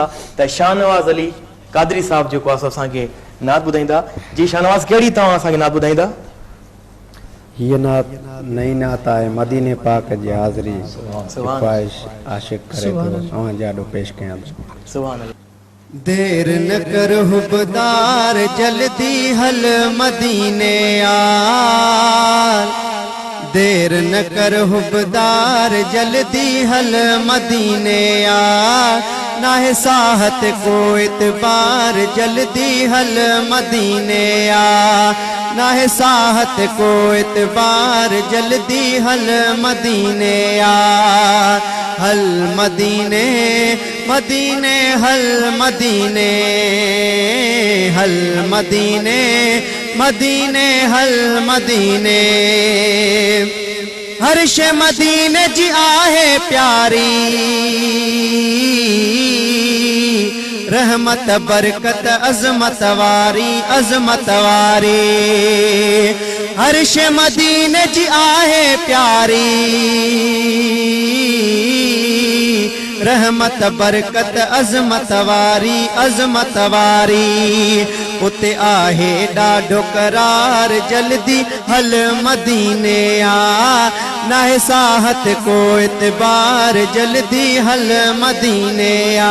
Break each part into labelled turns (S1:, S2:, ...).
S1: त शाहनवाज़ अली कादरी साहब जेको आहे असांखे नात ॿुधाईंदा। जी शाहनवाज़, कहिड़ी तव्हां असांखे नात ॿुधाईंदा?
S2: ये नात नई नात आहे मदीने पाक जी हाज़री ख्वाहिश आशिक करे तो अवां जाडो पेश कयां।
S1: सुभान अल्लाह।
S3: देर न कर हुबदार जल्दी हल मदीने आ, देर न कर हुबदार जल्दी हल मदीने आ, ना है साहत को इतबार जल्दी हल मदीने आ, ना है साहत को इतबार जल्दी हल मदीने आ। हल मदीने मदीने हल मदीने, हल मदीने मदीने हल मदीने, हर्ष मदीने जी आहे प्यारी, रहमत बरकत अजमत वारी अजमत वारी, हर्ष मदीने जी आहे प्यारी, रहमत बरकत अजमत वारी अजमत वारी, उते आहे ॾाढो करार जल्दी हल मदीने आ, ना है साहत को इतबार जल्दी हल मदीने आ।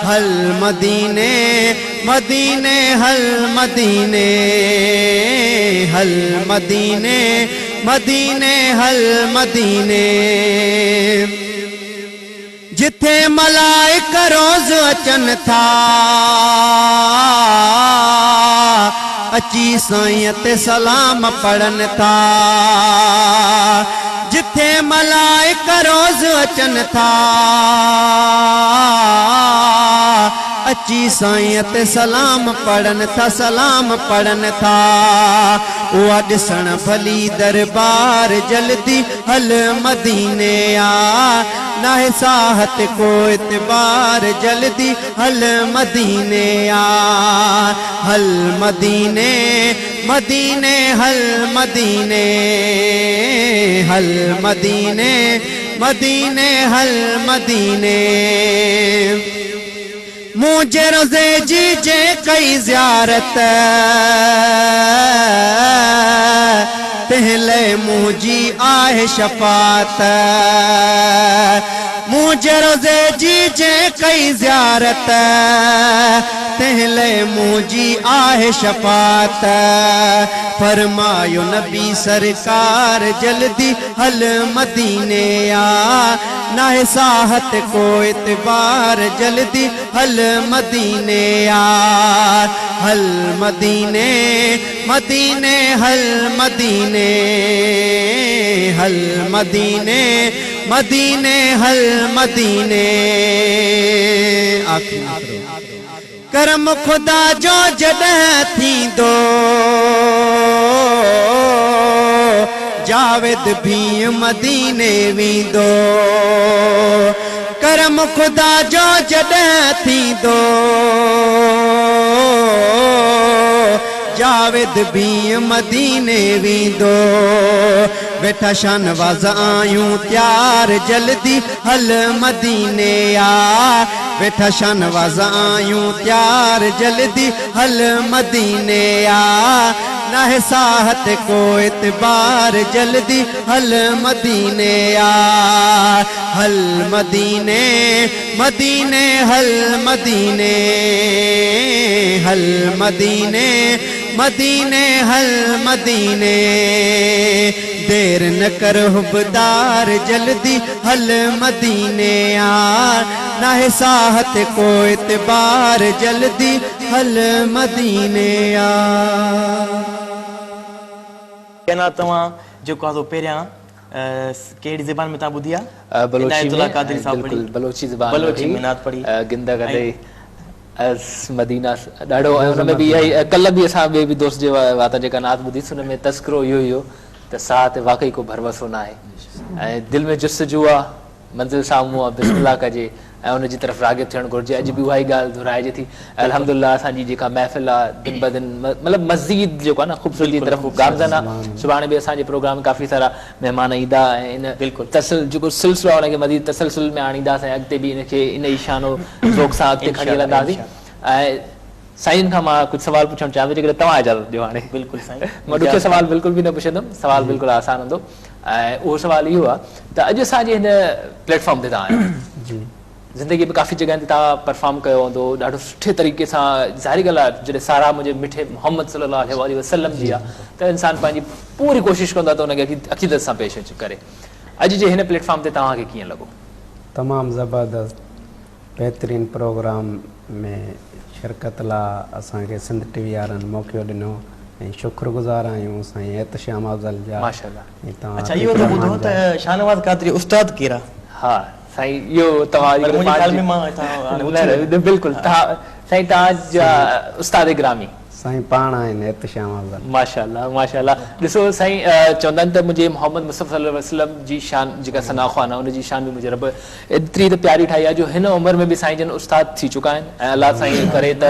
S3: हल मदीने मदीने हल मदीने, हल मदीने मदीने हल मदीने, जिथे मलाइक रोज़ अचन था अची साईं ते सलाम पढ़न था, जिथे मलाइक रोज़ अचन था अची साईं ते सलाम पढ़न था सलाम पढ़न था, उहा ॾिसण भली दरबार जल्दी हल मदीने आ, ना है साहत को इतबार जल्दी हल मदीने आ। हल मदीने मदीने हल मदीने, हल मदीने मदीने हल मदीने, मुझे रोज़े जी जे कई ज़ियारत पहले मुझी आहे शफात, मुझे रोज़े जी जे कई ज़ियारत पहले मुझी आहे शफात, फरमायो नबी सरकार जल्दी हल मदीने आ, ना है साहत को इतबार जल्दी हल मदीने आ। हल मदीने मदीने हल मदीने, हल मदीने मदीने हल मदीने, आखिरी करम खुदा जो जॾहिं थींदो जावेद भी मदीने वेंदो, करम खुदा जो जॾहिं थींदो जावेद भी मदीने वेंदो, वेठा शाहनवाज़ आयूं त्यार जल्दी हल मदीने आ, वेठा शाहनवाज़ आयूं त्यार जल्दी हल मदीने आ, ना है साहत को इतबार जल्दी हल मदीने आ। हल मदीने मदीने हल मदीने, हल मदीने मदीने हल मदीने, देर न कर हुबदार जल्दी हल मदीने आ, ना है साहत को इतबार जल्दी हल मदीने आ।
S1: कहना तव्हां जेको आहे पहिरियां कहिड़ी ज़बान में तव्हां ॿुधी आहे?
S4: बलोची ज़बान
S1: बलोची में नात पढ़ी
S4: गिंदा गदे मदीना ॾाढो, हुनमें बि इहा ई कल्ह बि असां ॿिए बि दोस्त जे वात जेका नात ॿुधीसीं हुन में तस्करो इहो ई हो त साह ते वाक़ई को भरवसो न आहे ऐं दिलि में जुस्तजू आहे, मंज़िल साम्हूं आहे, बिस्मिल्लाह कजे, ऐं उनजी तरफ़ राग़िब थियणु घुरिजे। अॼु बि उहा ई ॻाल्हि दुहिराइजे थी। अल्हम्दुलिल्लाह असांजी जेका महफ़िल आहे दिन ब दिन मतिलबु मज़ीद जेको आहे न ख़ूबसूरती तरफ़ गामज़न आहे। सुभाणे बि असांजे प्रोग्राम में काफ़ी सारा महिमान ईंदा ऐं इन
S1: बिल्कुलु
S4: जेको सिलसिलो आहे उनखे मज़ीद तसलसल में आणींदासीं, अॻिते बि इनखे इन ई शानो ज़ौक़ सां अॻिते खणी हलंदासीं। ऐं साईं खां मां कुझु सवाल पुछणु चाहियां थो, जेकॾहिं तव्हां इजाज़त ॾियो हाणे।
S1: बिल्कुलु साईं,
S4: मां ॾुखियो सवाल बिल्कुलु बि न पुछंदुमि, सवाल बिल्कुलु आसान हूंदो। ऐं उहो सवाल इहो आहे त अॼु असांजे हिन प्लेटफॉर्म ते तव्हां आहियो, ज़िंदगी में काफ़ी जॻहनि ते तव्हां परफॉर्म कयो हूंदो ॾाढो सुठे तरीक़े सां। ज़ाहिरी ॻाल्हि आहे जॾहिं सारा मुंहिंजे मिठे मोहम्मद सल्लल्लाहु अलैहि वसल्लम जी आहे त इंसानु पंहिंजी पूरी कोशिशि कंदो आहे त हुनखे अक़ीदत सां पेश अची करे। अॼु जे हिन प्लेटफॉर्म ते तव्हांखे कीअं लॻो?
S2: तमामु ज़बरदस्त बहितरीन प्रोग्राम में शिरकत लाइ असांखे सिंध टीवी वारनि मौक़ो ॾिनो ऐं शुक्रगुज़ार आहियूं साईं एहतशाम अफ़ज़ल जा।
S4: माशाअल्लाह।
S1: अच्छा इहो त ॿुधो त शाहनवाज़ क़ादरी उस्ताद केरु आहे?
S4: हा साईं, इहो तव्हां बिल्कुलु साईं तव्हांजा उस्ताद ग्रामी
S2: साईं पाण आहिनि एहतशाम अफ़ज़ल।
S4: माशाअल्लाह माशाअल्लाह। ॾिसो साईं, चवंदा आहिनि त मुंहिंजे मोहम्मद मुस्तफ़ा सल्लल्लाहु अलैहि वसल्लम जी शान जेका सना ख़्वान आहे उनजी शान बि मुंहिंजे रब एतिरी त प्यारी ठाही आहे जो हिन उमिरि में बि साईं जन उस्ताद थी चुका आहिनि। ऐं अलाह साईं करे त